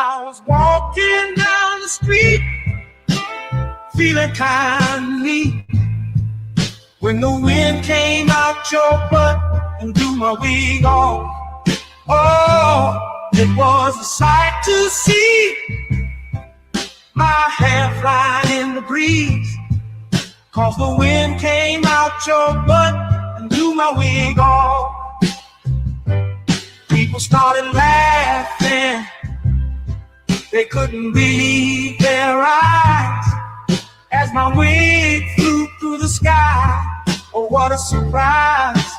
I was walking down the street, feeling kindly, when the wind came out your butt and blew my wig off. Oh, it was a sight to see, my hair flying in the breeze, 'cause the wind came out your butt and blew my wig off. People started laughing, they couldn't believe their eyes, as my wig flew through the sky. Oh, what a surprise.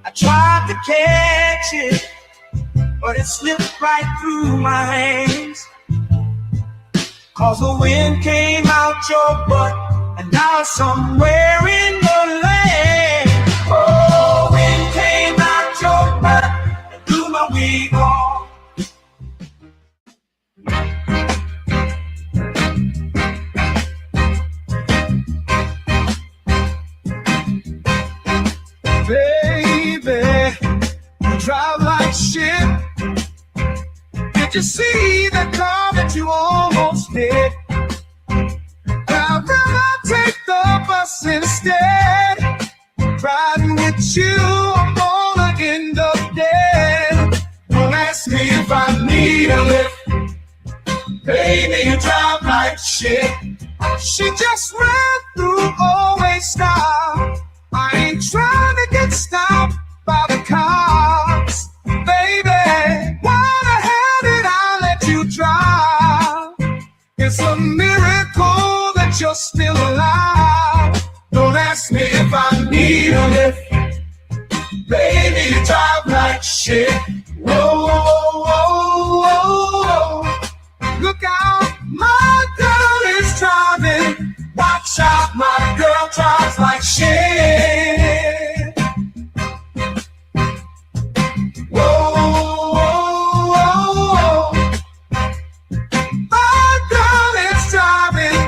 I tried to catch it, but it slipped right through my hands, 'cause the wind came out your butt and now it's somewhere in the land. Oh, wind came out your butt and blew my wig off. Baby, you drive like shit. Did you see that car that you almost hit? I'd rather take the bus instead. Riding with you, I'm gonna end up dead. Don't ask me if I need a lift. Baby, you drive like shit. She just ran through Always Stop. I ain't trying to get stopped by the cops. Baby, why the hell did I let you drive? It's a miracle that you're still alive. Don't ask me if I need a lift. Baby, you drive like shit. Whoa, whoa, whoa, whoa, whoa. Look out, my girl is driving. Watch out, my girl drives like shit. Whoa, whoa, whoa, whoa. My girl is driving.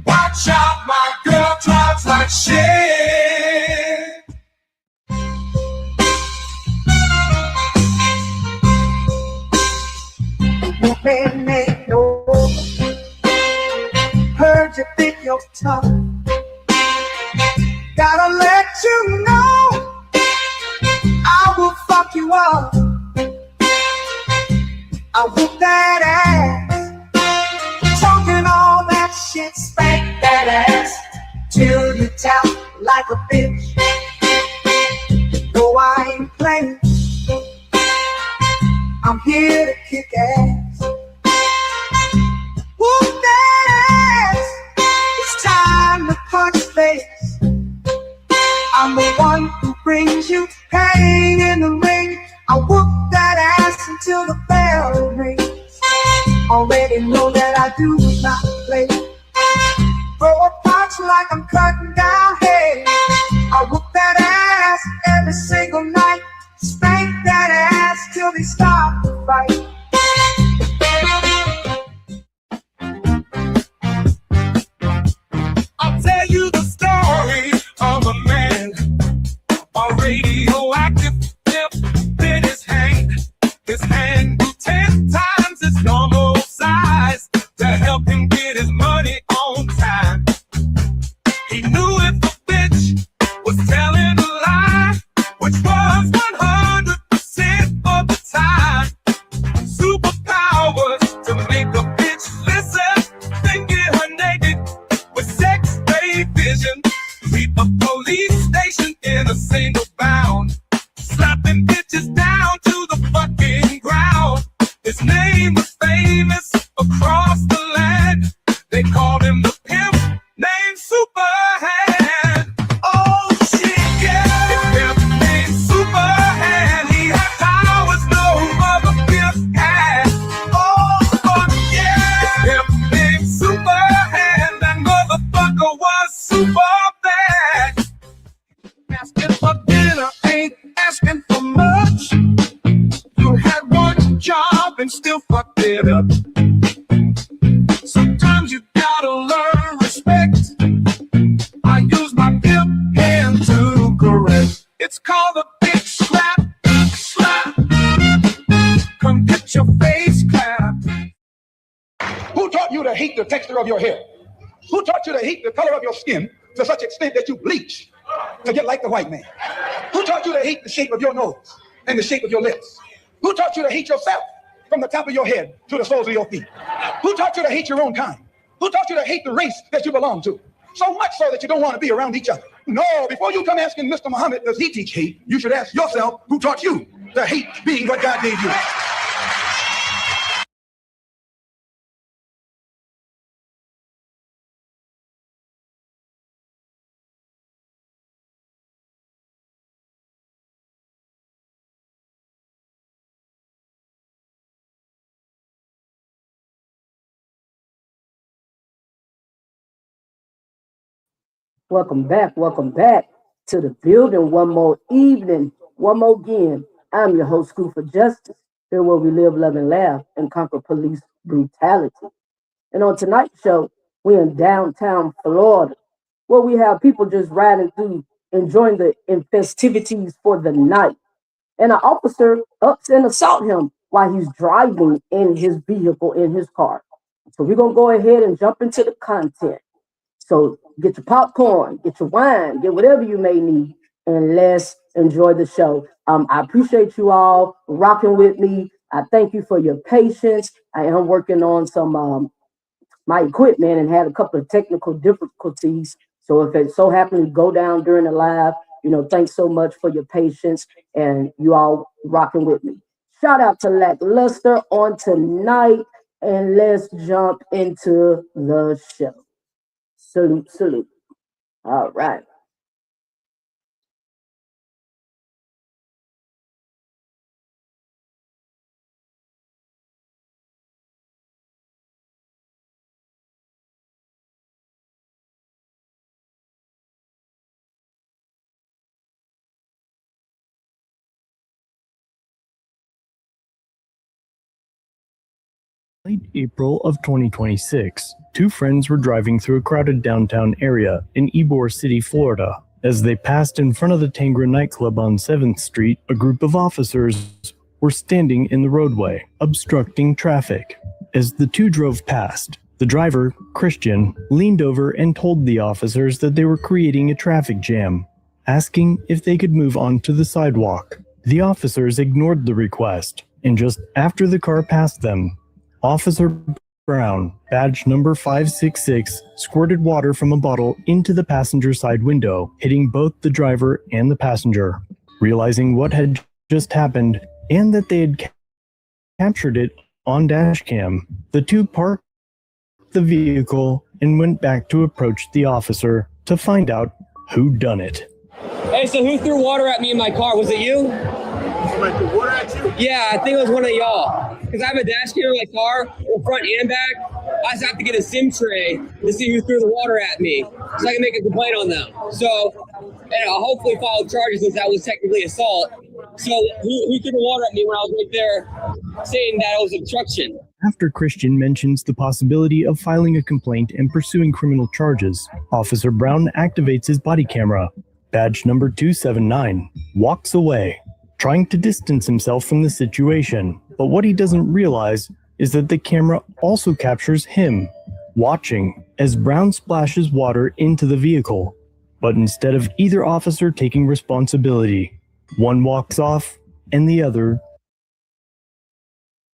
Watch out, my girl drives like shit. Man, ain't no heard you think you're tough. Gotta let you know I will fuck you up. I whoop that ass, talking all that shit, spank that ass till you tap like a bitch. No, I ain't playing, I'm here to kick ass. Whoop that ass, it's time to punch face. I'm the one who brings you pain in the ring. I whoop that ass until the bell rings. Already know that I do not play. Throw a punch like I'm cutting down hay. I whoop that ass every single night. Spank that ass till they stop the fight. I'll tell you the story of a man, a radioactive tip in his hand grew 10 times its normal size to help him get his money on time. He knew if a bitch was telling a lie, which was 100% of the time. Superpowers to make a bitch listen, then get her naked with sex-ray vision. Sweep a police station in a single bound, slapping bitches down to the fucking ground. His name was famous across the land. They called him the pimp named Superhand. Oh shit, yeah, the pimp named Superhand. He had powers no other pimp had. Oh fuck yeah, pimp named Superhand. That motherfucker was super bad. Asking for dinner ain't asking for much. You had one job and still fucked it up. Sometimes you gotta learn respect. I use my pimp hand to correct. It's called a bitch slap, slap. Come get your face clapped. to hate the texture of your hair? Who taught you to hate the color of your skin to such extent that you bleach to get like the white man? Who taught you to hate the shape of your nose and the shape of your lips? Who taught you to hate yourself from the top of your head to the soles of your feet? Who taught you to hate your own kind? Who taught you to hate the race that you belong to? So much so that you don't want to be around each other. No, before you come asking Mr. Muhammad, does he teach hate? You should ask yourself, who taught you to hate being what God gave you? Welcome back to the building one more evening, one more again. I'm your host, School for Justice, here where we live, love, and laugh and conquer police brutality. And on tonight's show, we're in downtown Florida, where we have people just riding through, enjoying the festivities for the night. And an officer ups and assault him while he's driving in his vehicle, in his car. So we're going to go ahead and jump into the content. So get your popcorn, get your wine, get whatever you may need, and let's enjoy the show. I appreciate you all rocking with me. I thank you for your patience. I am working on some my equipment and had a couple of technical difficulties. So if it so happens to go down during the live, thanks so much for your patience and you all rocking with me. Shout out to Lackluster on tonight, and let's jump into the show. Salute, salute. All right. Late April of 2026, two friends were driving through a crowded downtown area in Ybor City, Florida. As they passed in front of the Tangra nightclub on 7th Street, a group of officers were standing in the roadway, obstructing traffic. As the two drove past, the driver, Christian, leaned over and told the officers that they were creating a traffic jam, asking if they could move onto the sidewalk. The officers ignored the request, and just after the car passed them, Officer Brown, badge number 566, squirted water from a bottle into the passenger side window, hitting both the driver and the passenger. Realizing what had just happened and that they had captured it on dash cam, the two parked the vehicle and went back to approach the officer to find out who done it. Hey, so who threw water at me in my car? Was it you? Somebody threw water at you? Yeah, I think it was one of y'all. Because I have a dash cam in my car, front and back. I just have to get a SIM tray to see who threw the water at me, so I can make a complaint on them. So, and I'll hopefully file charges since that was technically assault. So who threw the water at me when I was right there saying that it was obstruction? After Christian mentions the possibility of filing a complaint and pursuing criminal charges, Officer Brown activates his body camera, badge number 279, walks away, trying to distance himself from the situation. But what he doesn't realize is that the camera also captures him, watching as Brown splashes water into the vehicle. But instead of either officer taking responsibility, one walks off and the other.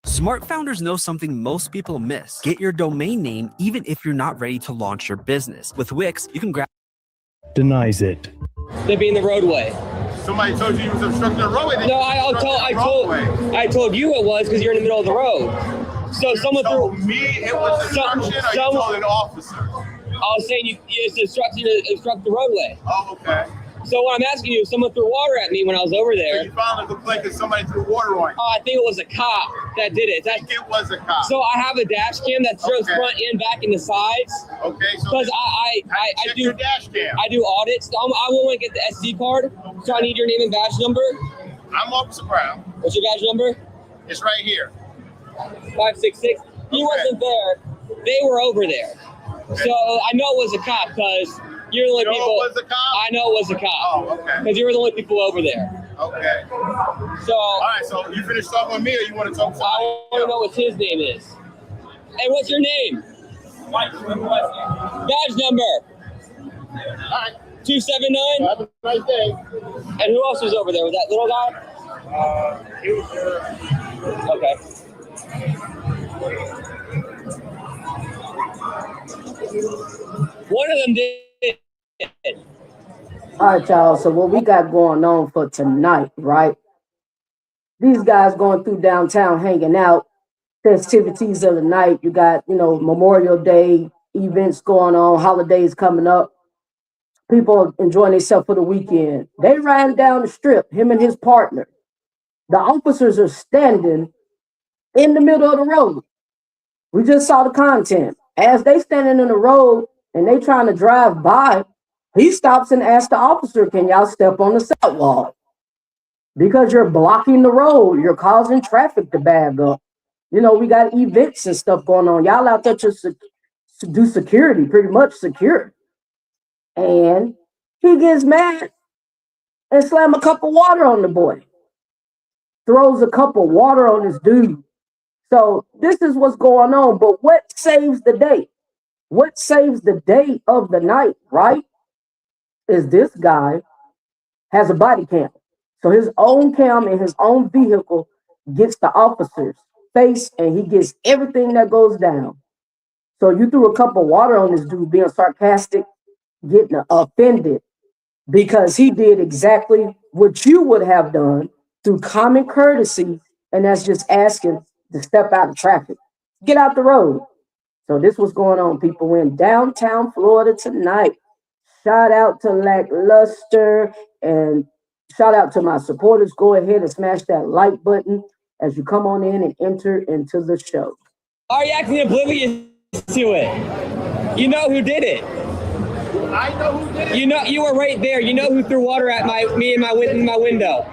Smart founders know something most people miss. Get your domain name even if you're not ready to launch your business. With Wix, you can grab Denies it. They be in the roadway. Somebody told you was obstructing the roadway? No, I told you it was because you're in the middle of the road. So someone told threw me it was obstruction, or you told an officer? I was saying it's obstruction to obstruct the roadway. Oh, okay. So what I'm asking you, someone threw water at me when I was over So there. you filed a complaint because somebody threw water on you? Oh, I think it was a cop that did it. I think it was a cop. So I have a dash cam that shows Okay. front and back and the sides. Okay, so Because I check do your dash cam. I do audits. I will want to get the SD card. So I need your name and badge number. I'm Officer Brown. What's your badge number? It's right here. 566. He wasn't there. They were over there. Okay. So I know it was a cop because you're the only You know people. it was a cop? I know it was a cop. Oh, okay. Because you were the only people over there. Okay. So All right, so you finished talking with me, or you want to talk to I somebody want to know what his name is. Hey, what's your name? Badge number. 279. Have a nice day. And who else was over there? Was that little guy? He was there. Okay. One of them did. All right, y'all. So what we got going on for tonight, right? These guys going through downtown hanging out, festivities of the night. You got, Memorial Day events going on, holidays coming up. People enjoying themselves for the weekend. They ran down the strip, him and his partner. The officers are standing in the middle of the road. We just saw the content. As they standing in the road and they trying to drive by, he stops and asks the officer, can y'all step on the sidewalk? Because you're blocking the road. You're causing traffic to bag up. We got events and stuff going on. Y'all out there to do security, pretty much secure. And he gets mad and slam a cup of water on the boy. Throws a cup of water on this dude. So this is what's going on. But what saves the day? What saves the day of the night, right? Is this guy has a body cam. So his own cam in his own vehicle gets the officer's face and he gets everything that goes down. So you threw a cup of water on this dude being sarcastic, getting offended because he did exactly what you would have done through common courtesy, and that's just asking to step out of traffic. Get out the road. So this was going on, people. We're in downtown Florida tonight. Shout out to Lackluster and shout out to my supporters. Go ahead and smash that like button as you come on in and enter into the show. Are you acting oblivious to it? You know who did it. I know who did it. You were right there. You know who threw water at me in my window.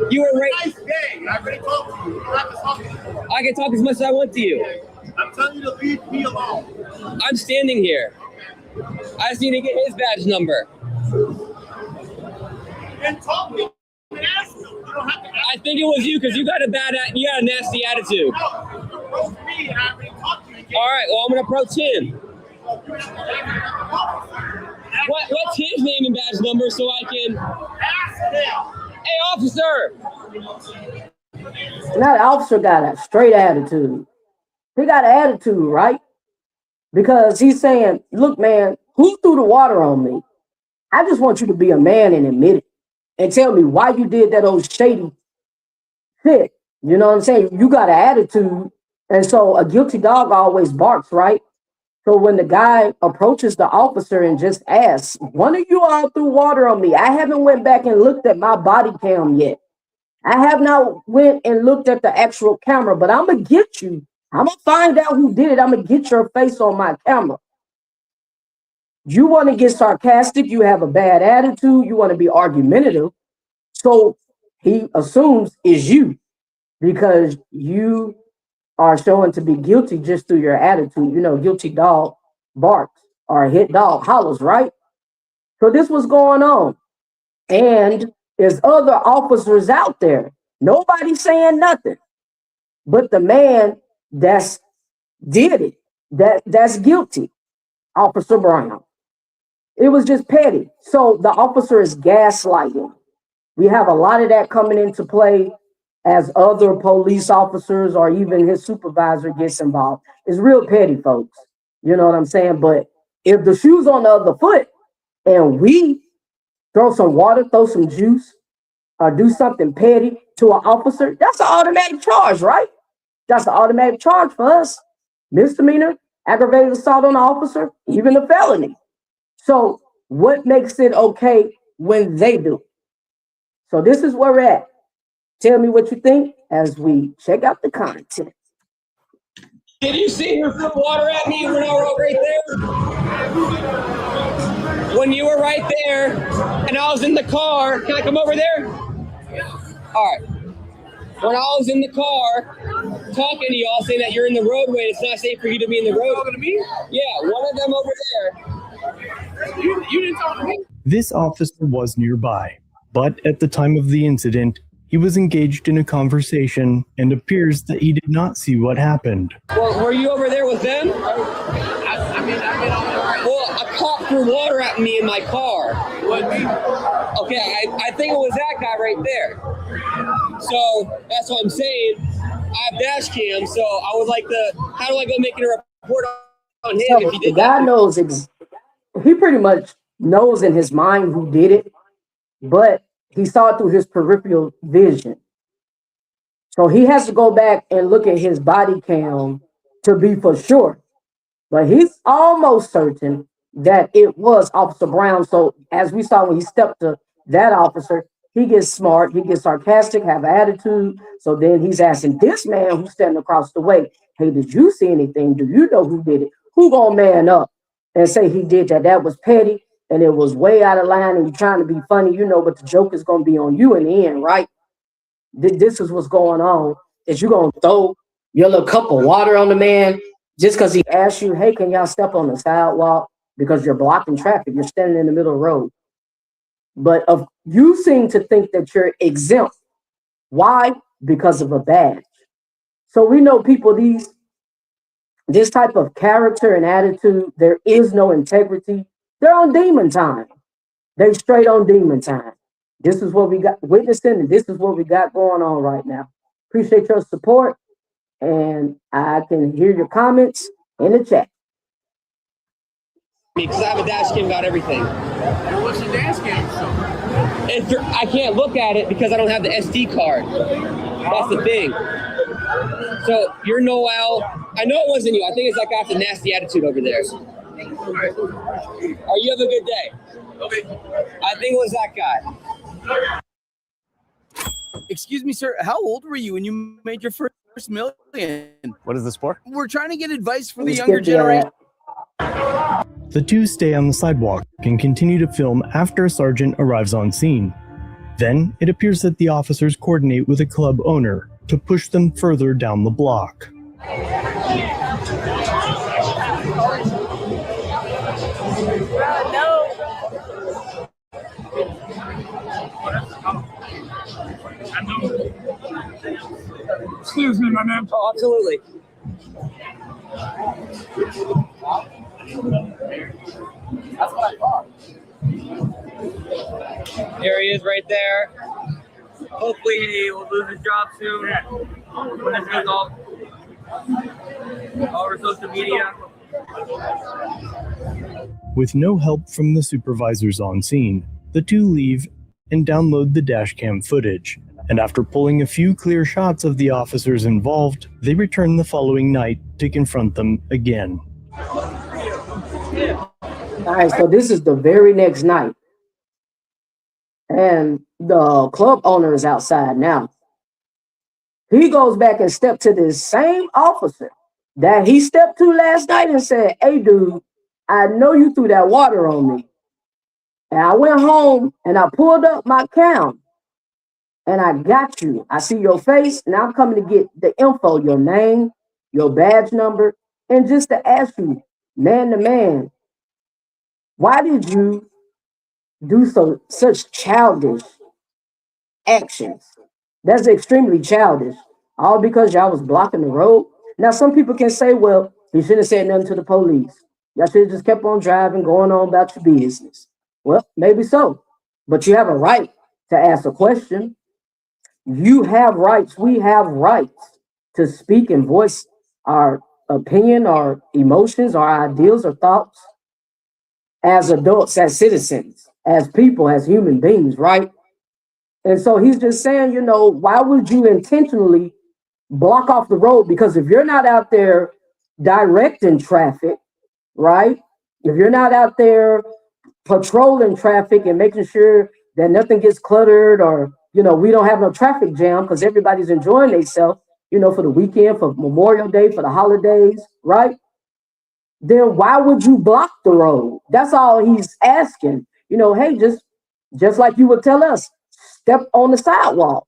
You were right. Nice day. I already talked to you. You don't have to talk to me. I can talk as much as I want to you. I'm telling you to leave me alone. I'm standing here. I just need to get his badge number. And talk to me and ask him. You don't have to ask. I think it was you because you got a nasty attitude. No, you approached me and I already talked to you. All right, well, I'm going to approach him. What's his name and badge number so I can... Ask him. Hey, officer! That officer got a straight attitude. He got an attitude, right? Because he's saying, look, man, who threw the water on me? I just want you to be a man and admit it. And tell me why you did that old shady shit. You know what I'm saying? You got an attitude. And so a guilty dog always barks, right? So when the guy approaches the officer and just asks, one of you all threw water on me. I haven't went back and looked at my body cam yet. I have not went and looked at the actual camera, but I'm going to get you. I'm going to find out who did it. I'm going to get your face on my camera. You want to get sarcastic. You have a bad attitude. You want to be argumentative. So he assumes it's you because you are showing to be guilty just through your attitude. Guilty dog barks or hit dog hollers, right? So this was going on. And there's other officers out there. Nobody's saying nothing. But the man that's did it, that's guilty, Officer Brown. It was just petty. So the officer is gaslighting. We have a lot of that coming into play as other police officers or even his supervisor gets involved. It's real petty, folks. You know what I'm saying? But if the shoe's on the other foot and we throw some water, throw some juice, or do something petty to an officer, that's an automatic charge, right? That's an automatic charge for us. Misdemeanor, aggravated assault on an officer, even a felony. So what makes it okay when they do? So this is where we're at. Tell me what you think as we check out the content. Did you see her throw water at me when I was right there? When you were right there and I was in the car, can I come over there? All right. When I was in the car talking to y'all saying that you're in the roadway, it's not safe for you to be in the road. Talking to me? Yeah, one of them over there. You didn't talk to me. This officer was nearby, but at the time of the incident, He was engaged in a conversation and appears that he did not see what happened. Well, were you over there with them? Well, a cop threw water at me in my car. Okay, I think it was that guy right there. So that's what I'm saying. I have dash cam, so I would like to. How do I go making a report on him So if he the did guy that? knows, he pretty much knows in his mind who did it, but he saw it through his peripheral vision. So he has to go back and look at his body cam to be for sure. But he's almost certain that it was Officer Brown. So as we saw when he stepped to that officer, he gets smart, he gets sarcastic, have attitude. So then he's asking this man who's standing across the way, hey, did you see anything? Do you know who did it? Who gonna man up and say he did that? That was petty and it was way out of line and you're trying to be funny, but the joke is gonna be on you in the end, right? This is what's going on. Is you gonna throw your little cup of water on the man just because he asked you, hey, can y'all step on the sidewalk because you're blocking traffic? You're standing in the middle of the road. But you seem to think that you're exempt. Why? Because of a badge. So we know people, this type of character and attitude, there is no integrity. They're on demon time. They straight on demon time. This is what we got witnessing, and this is what we got going on right now. Appreciate your support, and I can hear your comments in the chat. Because I have a dash cam about everything. What's the dash cam show? I can't look at it because I don't have the SD card. That's the thing. So you're Noel. I know it wasn't you. I think it's that guy with the nasty attitude over there. You have a good day. Okay. I think it was that guy. Excuse me, sir. How old were you when you made your first million? What is this for? We're trying to get advice for the younger generation. The two stay on the sidewalk and continue to film after a sergeant arrives on scene. Then it appears that the officers coordinate with a club owner to push them further down the block. Excuse me, my man. Oh, absolutely. That's what I thought. There he is right there. Hopefully he will lose his job soon when this goes all over social media. With no help from the supervisors on scene, the two leave and download the dashcam footage. And after pulling a few clear shots of the officers involved, they return the following night to confront them again. All right, so this is the very next night. And the club owner is outside now. He goes back and steps to this same officer that he stepped to last night and said, hey, dude, I know you threw that water on me. And I went home and I pulled up my cam and I got you. I see your face. Now I'm coming to get the info, your name, your badge number, and just to ask you, man to man, why did you do such childish actions? That's extremely childish. All because y'all was blocking the road. Now, some people can say, well, you shouldn't have said nothing to the police. Y'all should have just kept on driving, going on about your business. Well, maybe so. But you have a right to ask a question. You have rights. We have rights to speak and voice our opinion, our emotions, our ideals, or thoughts as adults, as citizens, as people, as human beings, right? And so he's just saying, why would you intentionally block off the road? Because if you're not out there directing traffic, right? If you're not out there patrolling traffic and making sure that nothing gets cluttered or, we don't have no traffic jam because everybody's enjoying themselves, for the weekend, for Memorial Day, for the holidays, right? Then why would you block the road? That's all he's asking. Hey, just like you would tell us, step on the sidewalk,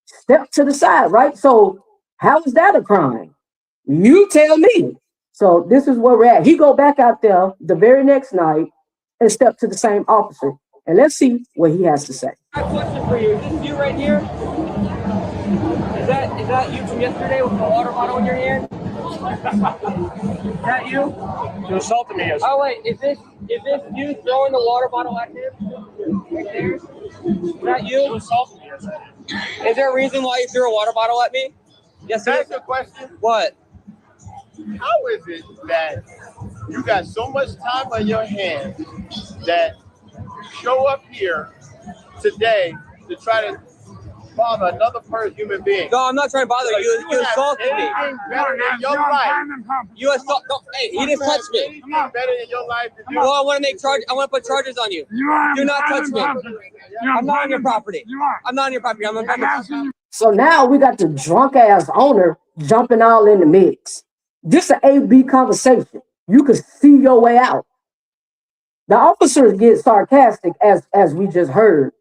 step to the side, right? So how is that a crime? You tell me. So this is where we're at. He go back out there the very next night and step to the same officer. And let's see what he has to say. I have a question for you. Is this you right here? that you from yesterday with the water bottle in your hand? Is that you? You assaulted me yesterday. Oh wait, is this you throwing the water bottle at him? Right there? Is that You you? assaulted me yesterday. Is there a reason why you threw a water bottle at me? Yesterday? That's a question. What? How is it that you got so much time on your hands that you show up here today to try to bother another person, human being? No, I'm not trying to bother you. You have assaulted me. anything better in your life? You assault. No, hey, he just touched me. Anything better in your life to do? Well, I want to make charge. I want to put charges on you. Do not touch me. I'm not on your property. I'm not on your property. I'm on property. So now we got the drunk ass owner jumping all in the mix. This is an A-B conversation. You can see your way out. The officers get sarcastic as we just heard.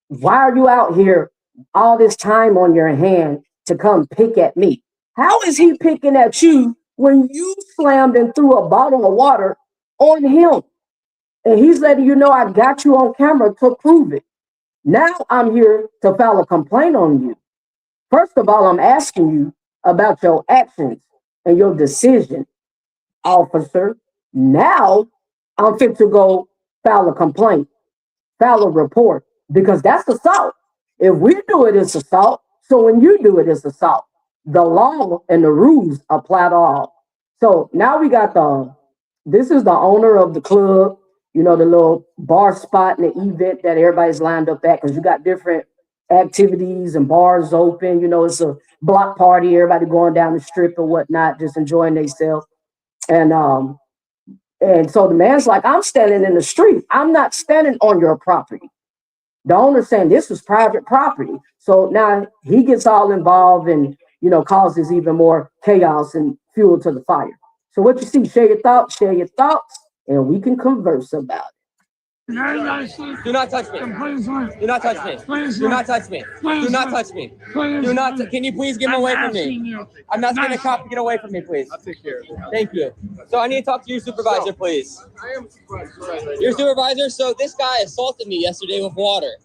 Why are you out here all this time on your hand to come pick at me? How is he picking at you when you slammed and threw a bottle of water on him? And he's letting you know I got you on camera to prove it. Now I'm here to file a complaint on you. First of all, I'm asking you about your actions and your decision, officer. Now I'm fit to go file a complaint, file a report, because that's assault. If we do it, it's assault. So when you do it, it's assault. The law and the rules apply to all. So now we got this is the owner of the club, you know, the little bar spot and the event that everybody's lined up at, because you got different activities and bars open. You know, it's a block party, everybody going down the strip or whatnot, just enjoying themselves. And so the man's like, I'm standing in the street. I'm not standing on your property. The owner's saying this is private property. So now he gets all involved and, you know, causes even more chaos and fuel to the fire. So what you see, share your thoughts, and we can converse about it. Do not touch me. Do not touch me. Do not touch me. Do not touch me. Do not. Can you please get him away from me? I'm not going to cop to get away from me, please. I'll take care of it. Thank you. So I need to talk to your supervisor, please. I am surprised. Your supervisor? So this guy assaulted me yesterday with water.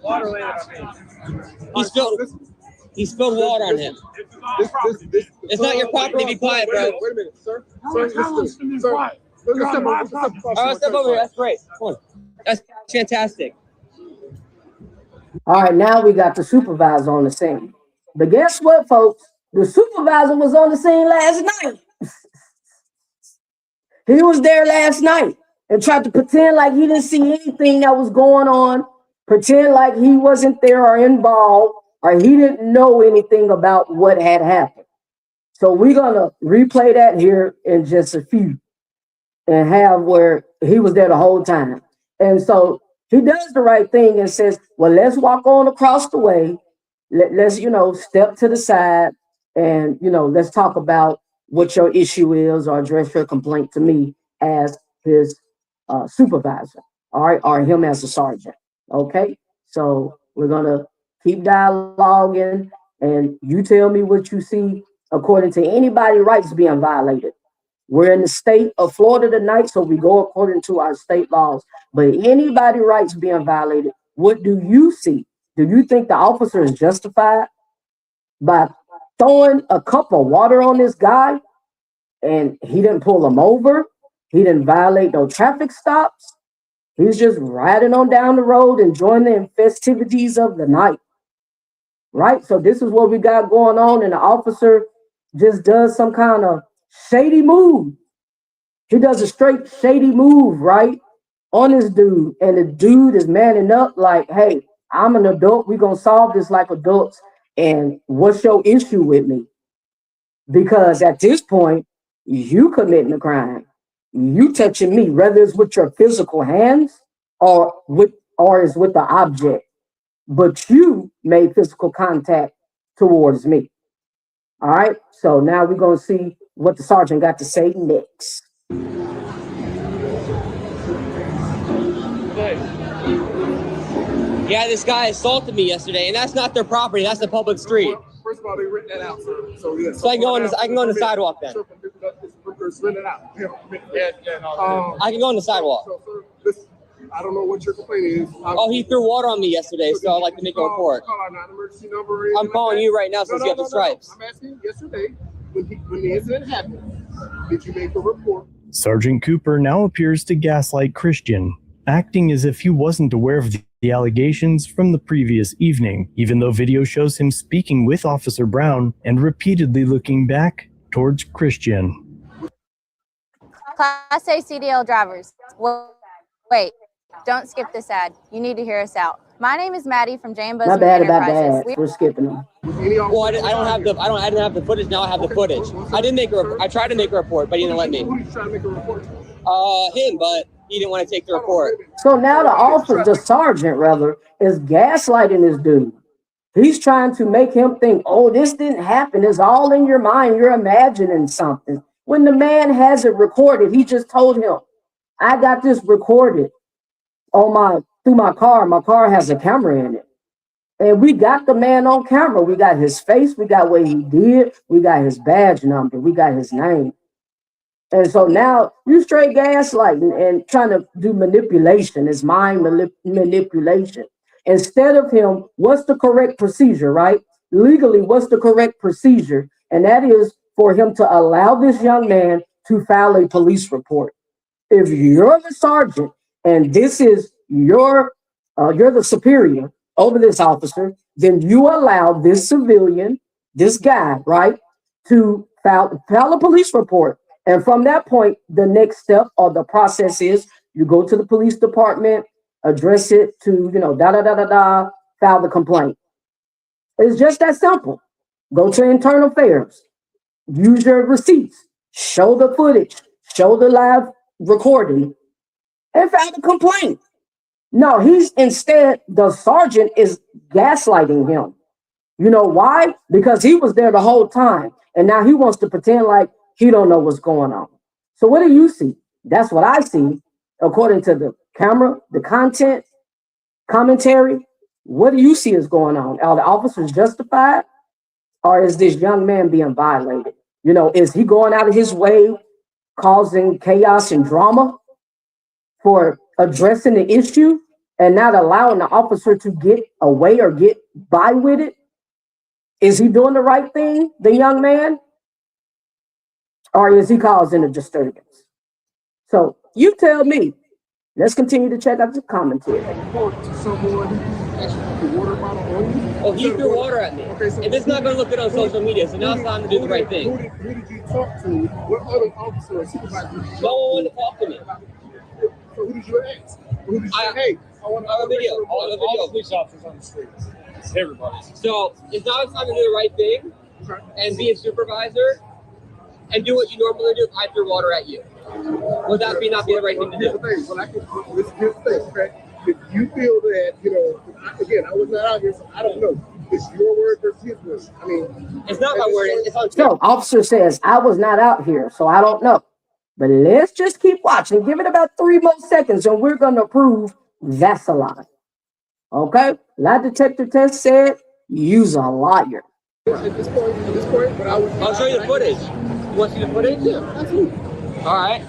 Water laying on me. He spilled water on him. It's not your property. Be quiet, bro. Wait a minute, sir. All right, step over here. That's great. Come on. That's fantastic. All right, now we got the supervisor on the scene. But guess what, folks? The supervisor was on the scene last night. He was there last night and tried to pretend like he didn't see anything that was going on, pretend like he wasn't there or involved, or he didn't know anything about what had happened. So we're going to replay that here in just a few and have where he was there the whole time. And so he does the right thing and says, well, let's walk on across the way. Let's, you know, step to the side and, you know, let's talk about what your issue is or address your complaint to me as his supervisor, all right, or him as a sergeant, okay? So we're going to keep dialoguing and you tell me what you see according to anybody's rights being violated. We're in the state of Florida tonight, so we go according to our state laws. But anybody's rights being violated, what do you see? Do you think the officer is justified by throwing a cup of water on this guy and he didn't pull him over? He didn't violate no traffic stops. He's just riding on down the road, enjoying the festivities of the night, right? So this is what we got going on, and the officer just does some kind of shady move. He does a straight shady move, right, on this dude, and the dude is manning up like, hey, I'm an adult. We're going to solve this like adults, and what's your issue with me? Because at this point, you committing a crime. You touching me, whether it's with your physical hands or is with the object, but you made physical contact towards me. All right, so now we're going to see what the sergeant got to say next. Yeah, this guy assaulted me yesterday, and that's not their property. That's the public street. First of all, they written that out, sir. So I can go on the sidewalk then. It's written out. I can go on the sidewalk. So, sir, I don't know what your complaint is. Oh, he threw water on me yesterday, so I'd like to make a report. Call out non-emergency number. Or I'm calling you right now since you have the stripes. I'm asking yesterday when the incident happened. Did you make a report? Sergeant Cooper now appears to gaslight Christian, acting as if he wasn't aware of the allegations from the previous evening, even though video shows him speaking with Officer Brown and repeatedly looking back towards Christian. Class A CDL drivers, wait, don't skip this ad. You need to hear us out. My name is Maddie from J&B's Not bad about Enterprises. that. We're skipping them. Well, I didn't have the footage. Now I have the footage. I tried to make a report, but he didn't let me. Who did you try to make a report to? Him, but he didn't want to take the report. So now the sergeant is gaslighting this dude. He's trying to make him think, oh, this didn't happen. It's all in your mind. You're imagining something. When the man has it recorded, he just told him, I got this recorded through my car. My car has a camera in it. And we got the man on camera. We got his face. We got what he did. We got his badge number. We got his name. And so now you straight gaslighting and trying to do manipulation. It's mind manipulation. Instead of him, what's the correct procedure, right? Legally, what's the correct procedure? And that is for him to allow this young man to file a police report. If you're the sergeant and this is you're the superior over this officer, then you allow this civilian, this guy, right, to file a police report. And from that point, the next step or the process is you go to the police department, address it to, file the complaint. It's just that simple. Go to internal affairs, use your receipts, show the footage, show the live recording, and file the complaint. No, the sergeant is gaslighting him. You know why? Because he was there the whole time. And now he wants to pretend like he don't know what's going on. So what do you see? That's what I see. According to the camera, the content, commentary, what do you see is going on? Are the officers justified? Or is this young man being violated? Is he going out of his way, causing chaos and drama for addressing the issue and not allowing the officer to get away or get by with it? Is he doing the right thing, the young man? Or is he causing a disturbance? So you tell me. Let's continue to check out the commentary. Oh, he threw water at me. Okay, so and it's not going to look good on social media, so now it's time to do the right thing. Who did you talk to? What other officer or supervisor did you talk to? No one wanted to talk to me. So who did you ask? Who did you say, hey, I want a video. All the police officers on the street. Everybody. So it's now time to do the right thing and be a supervisor and do what you normally do. I threw water at you. Would that not be the right thing to do? Here's the thing, okay? If you feel that, again, I was not out here, so I don't know. It's your word versus his word. I mean, it's not my word. It's on. So, officer says, I was not out here, so I don't know. But let's just keep watching. Give it about 3 more seconds, and we're going to prove that's a lie. Okay? Lie detector test said, use a liar. At this point, but I'll show you the footage. You want to see the footage? Yeah, absolutely. All right.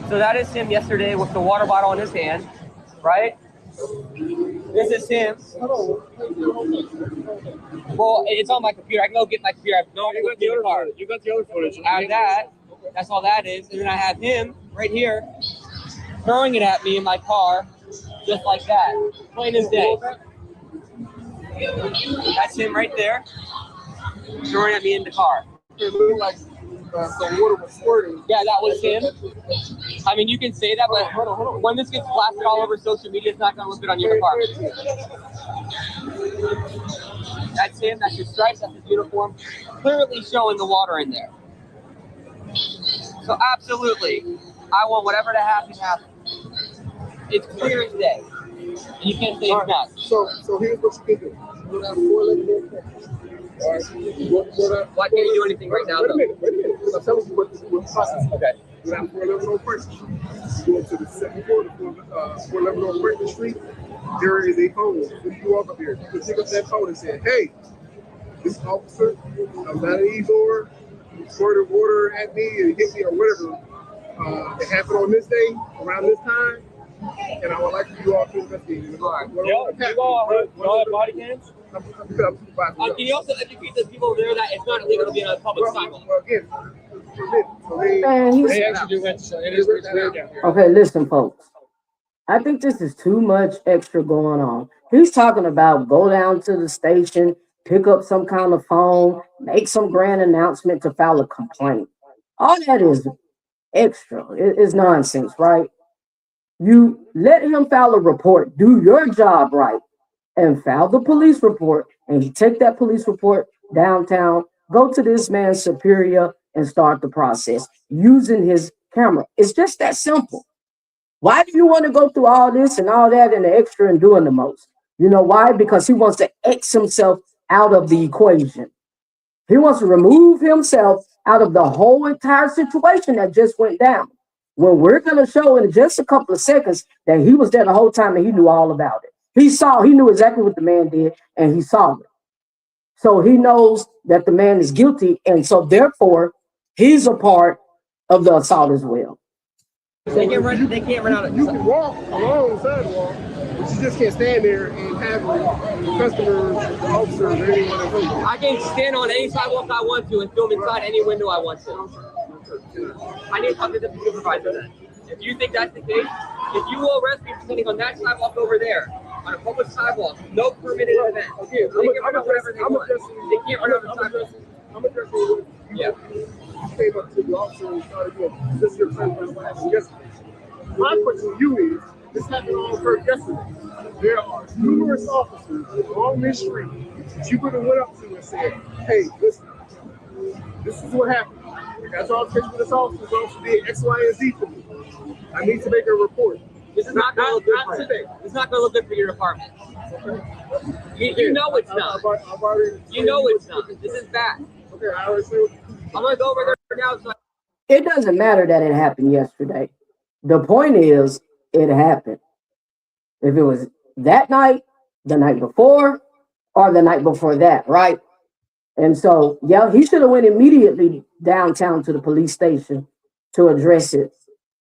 So that is him yesterday with the water bottle in his hand, right? This is him. Well, it's on my computer. I can go get my computer. You got the other footage. I have that. That's all that is. And then I have him right here throwing it at me in my car, just like that. Plain as day. That's him right there, throwing at me in the car. It looked like the water was squirting. Yeah, that was him. I mean, you can say that, but when this gets blasted all over social media, it's not going to look good on your car. That's him. That's his stripes. That's his uniform. Clearly showing the water in there. So absolutely, I want whatever to happen. It's clear as day. And you can't say it's not. So here's what you can do. We'll have 411 questions. All right. Why can't you do anything right now, though? Wait a minute. I'm telling you what the process is. Okay. We'll have 411 questions. You go to the second floor, 411 on Franklin Street. There is a phone. When you walk up here, you can pick up that phone and say, hey, this officer, I'm not an e-door. He squirted water at me and hit me or whatever. It happened on this day, around this time. and I would like for you all to investigate. All right. Y'all have body cams? Can you also educate the people there that it's not illegal to be on a public sidewalk? Well, again, Man, They actually do rent, so it is weird down here. okay, listen, folks. I think this is too much extra going on. He's talking about go down to the station, pick up some kind of phone, make some grand announcement to file a complaint. All that is extra. It's nonsense, right? You let him file a report, do your job right, and file the police report, and he take that police report downtown, go to this man's superior, and start the process using his camera. It's just that simple. Why do you want to go through all this and all that and the extra and doing the most? You know why? Because he wants to X himself out of the equation. He wants to remove himself out of the whole entire situation that just went down. When we're going to show in just a couple of seconds that he was there the whole time and he knew all about it. He knew exactly what the man did, and he saw it. So he knows that the man is guilty, and so therefore he's a part of the assault as well. They can't run out of. You can walk along the sidewalk, but you just can't stand there and have the customers, the officers, or anyone that comes. I can stand on any sidewalk I want to and film inside any window I want to. I need to talk to the supervisor then. If you think that's the case, if you will arrest me for standing on that sidewalk over there, on a public sidewalk, no permitted event. Okay, They can run out whatever they want. They can't run out of the sidewalk. I'm addressing what you came up to the officer and started doing. This is your friend what happened yesterday. My question to you is, this happened all occurred yesterday. There are numerous officers along this street that you could have went up to and said, hey, listen, this is what happened. That's all the case with this officer. This officer did X, Y, and Z for me. I need to make a report. This is not going to look good for today. It's not going to look good for your department. You know it's not. You know it's not. This is bad. Okay, I already see. I'm going to go over there now. So It doesn't matter that it happened yesterday. The point is, it happened. If it was that night, the night before, or the night before that, right? And so, yeah, he should have went immediately downtown to the police station to address it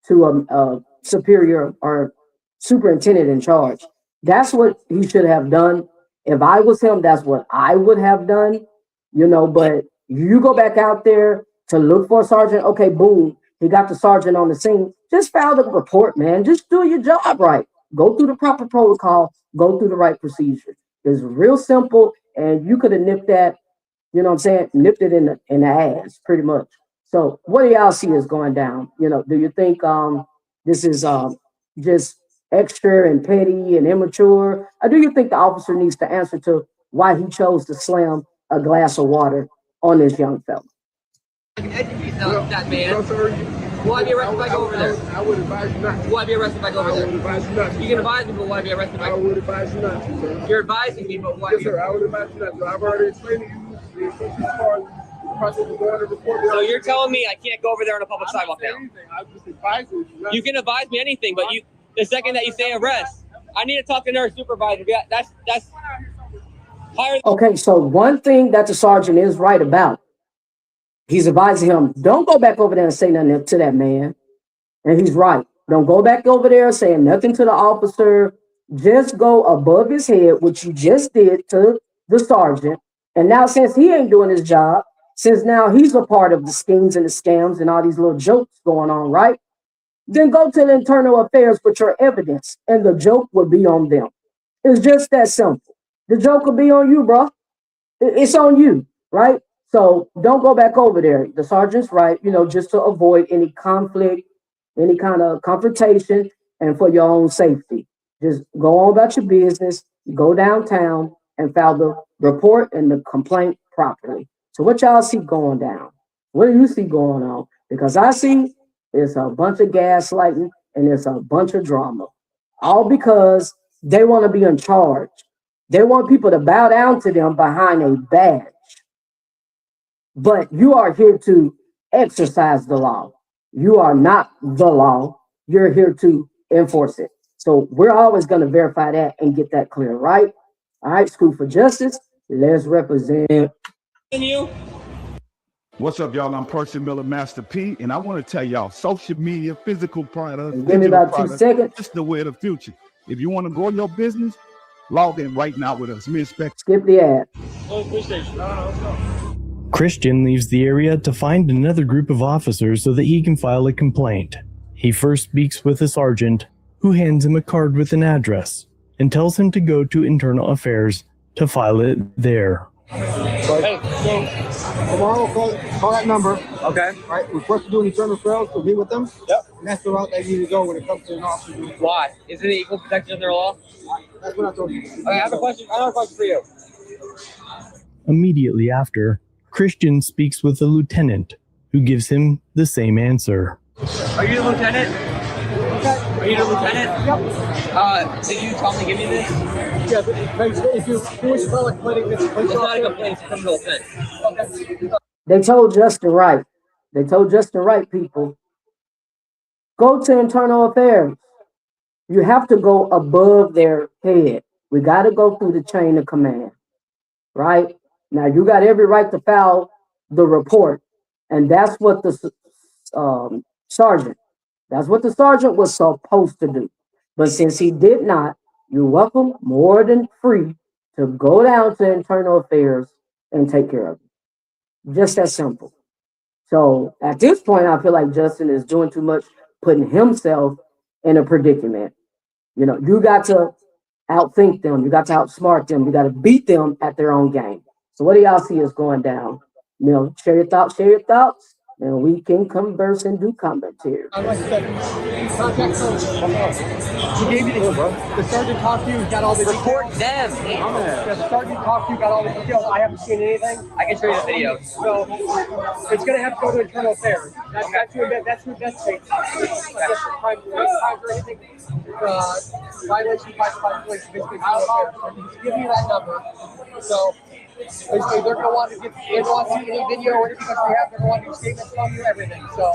to a superior or superintendent in charge. That's what he should have done. If I was him, that's what I would have done, but you go back out there to look for a sergeant. Okay, boom. He got the sergeant on the scene. Just file the report, man. Just do your job right. Go through the proper protocol. Go through the right procedure. It's real simple, and you could have nipped that, nipped it in the ass, pretty much. So what do y'all see is going down? Do you think this is just extra and petty and immature? Or do you think the officer needs to answer to why he chose to slam a glass of water on this young fella? educate that man. Will I be arrested if I go over there? I would advise you not to. Will I be arrested if I go over there? I would advise you not to. You can advise me, but will I be arrested if I go over there? I would advise you not to, sir. You're advising me, but why? Yes, sir. I would advise you not to. I've already explained to you the process of going to report. So you're telling me I can't go over there on a public sidewalk now? I'm just advising you. You can advise me anything, but the second that you say arrest, I need to talk to nurse supervisor. That's higher. Okay, so one thing that the sergeant is right about, he's advising him, don't go back over there and say nothing to that man. And he's right. Don't go back over there saying nothing to the officer. Just go above his head, which you just did to the sergeant. And now since he ain't doing his job, since now he's a part of the schemes and the scams and all these little jokes going on, right? Then go to the internal affairs with your evidence, and the joke will be on them. It's just that simple. The joke will be on you, bro. It's on you, right? So don't go back over there. The sergeant's right, just to avoid any conflict, any kind of confrontation, and for your own safety. Just go on about your business, go downtown, and file the report and the complaint properly. So what y'all see going down? What do you see going on? Because I see it's a bunch of gaslighting and it's a bunch of drama. All because they want to be in charge. They want people to bow down to them behind a badge. But you are here to exercise the law. You are not the law. You're here to enforce it. So we're always going to verify that and get that clear, right? All right, School for Justice, let's represent. You? What's up, y'all? I'm Percy Miller, Master P, and I want to tell y'all, social media, physical products, Give me digital about 2 products, seconds. it's the way of the future. If you want to grow your business, log in right now with us. Me expect. Skip the ad. Christian leaves the area to find another group of officers so that he can file a complaint. He first speaks with a sergeant, who hands him a card with an address and tells him to go to Internal Affairs to file it there. Hey, so tomorrow call that number. Okay. Right, we're supposed to do an internal affairs to meet with them. Yep. And that's the route they need to go when it comes to an officer. Why? Isn't it equal protection under law? That's what I told you. Okay, I have a question. I have a question for you. Immediately after, Christian speaks with a lieutenant, who gives him the same answer. Are you the lieutenant? Are you the lieutenant? Yep. Did you tell me to give me this? Yeah, but if you wish to file a complaint, it's not a complaint, it's a criminal offense. Okay. They told Justin Wright. They told Justin Wright, people, go to Internal Affairs. You have to go above their head. We got to go through the chain of command, right? Now, you got every right to file the report, and that's what the sergeant was supposed to do. But since he did not, you're welcome, more than free, to go down to Internal Affairs and take care of it. Just that simple. So at this point, I feel like Justin is doing too much, putting himself in a predicament. You know, you got to outthink them. You got to outsmart them. You got to beat them at their own game. So what do y'all see is going down? You know, share your thoughts, and we can converse and do commentary. Like I said, contact sergeant. He gave you the sergeant talked to you, got all the Report them. The sergeant talked to you, got all the details. I haven't seen anything. I can show you the video. So it's going to have to go to Internal Affairs. That's your investigation. Crime or anything. Violation, classified police, basically. Just give me that number. So basically, they're going to want to get, they don't want to see any video or anything because they're going to want to do statements from you, everything. So.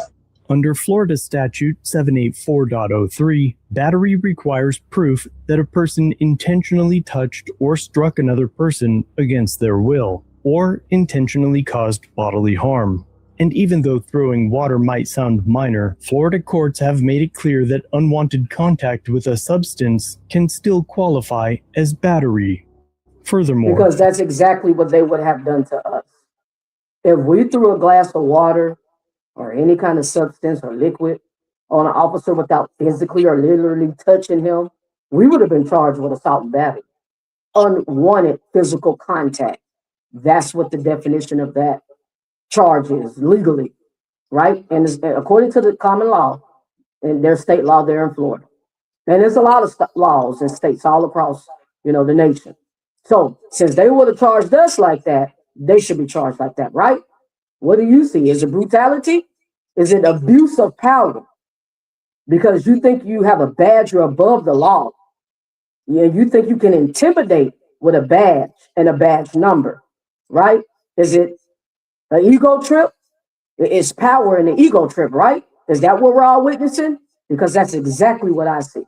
Under Florida Statute 784.03, battery requires proof that a person intentionally touched or struck another person against their will, or intentionally caused bodily harm. And even though throwing water might sound minor, Florida courts have made it clear that unwanted contact with a substance can still qualify as battery. Furthermore, because that's exactly what they would have done to us. If we threw a glass of water or any kind of substance or liquid on an officer without physically or literally touching him, we would have been charged with assault and battery. Unwanted physical contact. That's what the definition of that charge is legally, right? And according to the common law, and there's state law there in Florida. And there's a lot of laws and states all across, the nation. So since they would have charged us like that, they should be charged like that, right? What do you see? Is it brutality? Is it abuse of power? Because you think you have a badge, you're above the law. Yeah, you think you can intimidate with a badge and a badge number, right? Is it an ego trip? It's power in the ego trip, right? Is that what we're all witnessing? Because that's exactly what I see.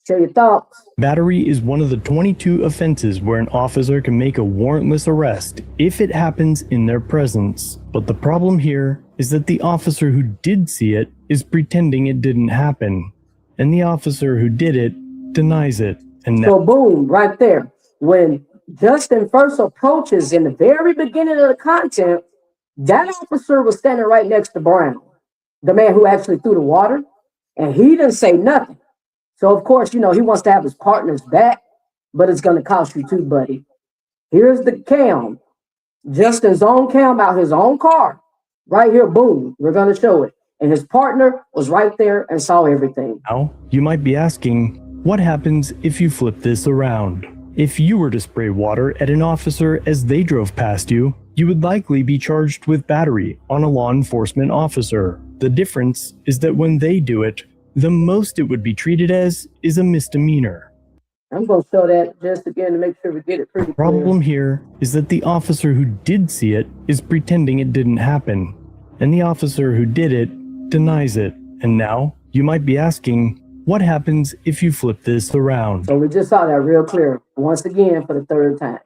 Share your thoughts. Battery is one of the 22 offenses where an officer can make a warrantless arrest if it happens in their presence. But the problem here is that the officer who did see it is pretending it didn't happen. And the officer who did it denies it. And so boom, right there. When Justin first approaches in the very beginning of the content, that officer was standing right next to Brown, the man who actually threw the water, and he didn't say nothing. So, of course, he wants to have his partners back, but it's going to cost you too, buddy. Here's the cam. Justin's own cam out his own car. Right here, boom, we're going to show it. And his partner was right there and saw everything. Now, you might be asking, what happens if you flip this around? If you were to spray water at an officer as they drove past you, you would likely be charged with battery on a law enforcement officer. The difference is that when they do it, the most it would be treated as is a misdemeanor. I'm going to show that just again to make sure we get it pretty clear. The problem here is that the officer who did see it is pretending it didn't happen, and the officer who did it denies it. And now, you might be asking, what happens if you flip this around? So we just saw that real clear, once again for the third time.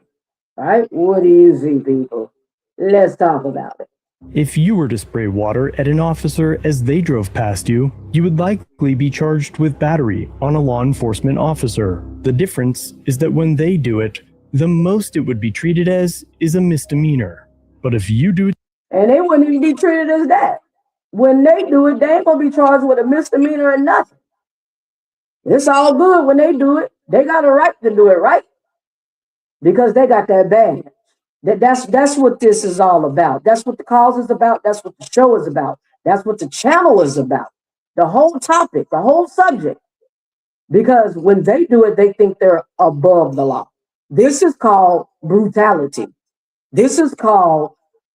All right, what do you see, people? Let's talk about it. If you were to spray water at an officer as they drove past you, you would likely be charged with battery on a law enforcement officer. The difference is that when they do it, the most it would be treated as is a misdemeanor. But if you do, and they wouldn't even be treated as that. When they do it, they ain't gonna be charged with a misdemeanor or nothing. It's all good when they do it. They got a right to do it, right? Because they got that badge. That's what this is all about. That's what the cause is about. That's what the show is about. That's what the channel is about. The whole topic, the whole subject. Because when they do it, they think they're above the law. This is called brutality. This is called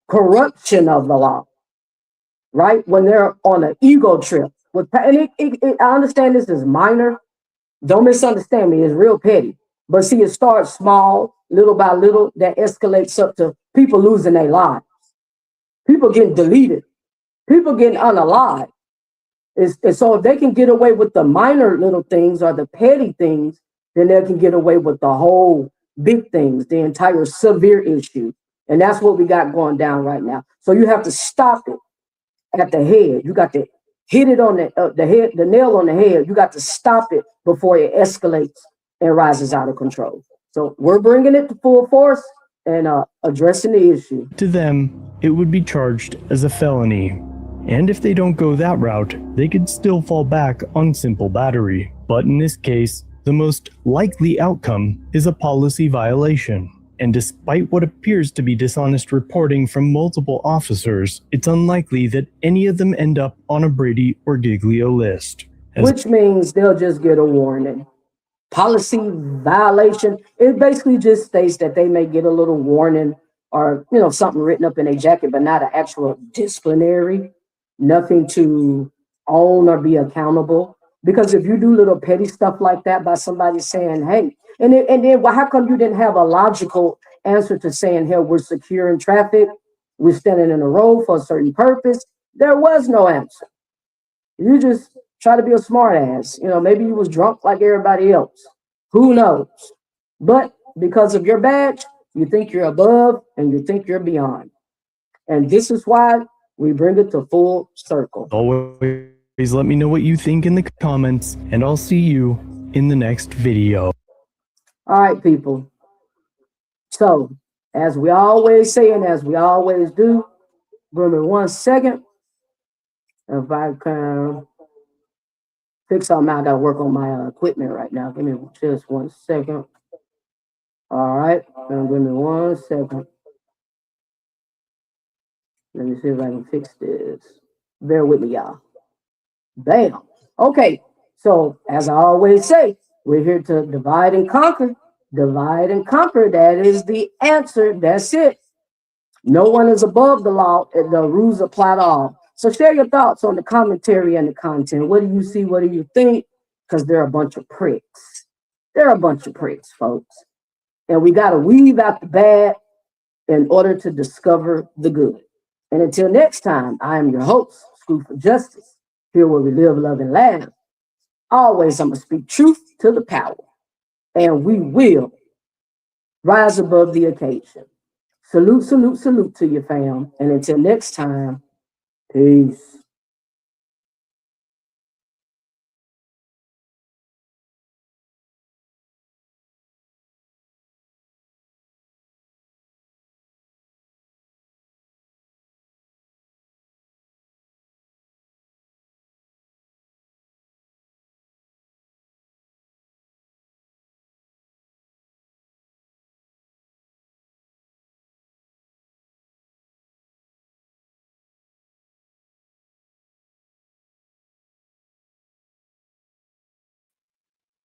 corruption of the law, right? When they're on an ego trip. I understand this is minor. Don't misunderstand me. It's real petty. But see, it starts small, little by little, that escalates up to people losing their lives. People getting deleted. People getting unalived. And so if they can get away with the minor little things or the petty things, then they can get away with the whole big things, the entire severe issue. And that's what we got going down right now. So you have to stop it at the head. You got to hit it on the head, the nail on the head. You got to stop it before it escalates and rises out of control. So we're bringing it to full force and addressing the issue. to them, it would be charged as a felony. And if they don't go that route, they could still fall back on simple battery. But in this case, the most likely outcome is a policy violation. And despite what appears to be dishonest reporting from multiple officers, it's unlikely that any of them end up on a Brady or Giglio list. Which means they'll just get a warning. Policy violation, it basically just states that they may get a little warning or, something written up in a jacket, but not an actual disciplinary, nothing to own or be accountable. Because if you do little petty stuff like that by somebody saying, hey, and then well, how come you didn't have a logical answer to saying, hey, we're securing traffic, we're standing in a road for a certain purpose? There was no answer. You just try to be a smart ass. Maybe you was drunk like everybody else. Who knows? But because of your badge, you think you're above and you think you're beyond. And this is why we bring it to full circle. Always let me know what you think in the comments, and I'll see you in the next video. All right, people. So, as we always say and as we always do, give me 1 second. If I can fix something, I gotta work on my equipment right now. Give me just 1 second. All right, give me 1 second. Let me see if I can fix this. Bear with me, y'all. Bam. Okay, so as I always say, we're here to divide and conquer. Divide and conquer. That is the answer. That's it. No one is above the law. The rules apply to all. So share your thoughts on the commentary and the content. What do you see? What do you think? Because they're a bunch of pricks. They're a bunch of pricks, folks. And we got to weave out the bad in order to discover the good. And until next time, I am your host, School for Justice, here where we live, love, and laugh. Always, I'm going to speak truth to the power. And we will rise above the occasion. Salute, salute, salute to you, fam. And until next time, peace.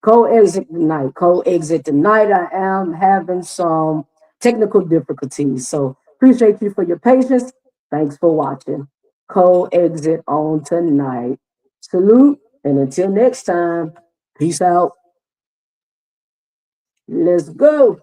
Co-exit tonight. I am having some technical difficulties. So appreciate you for your patience. Thanks for watching. Co-exit on tonight. Salute, and until next time, peace out. Let's go.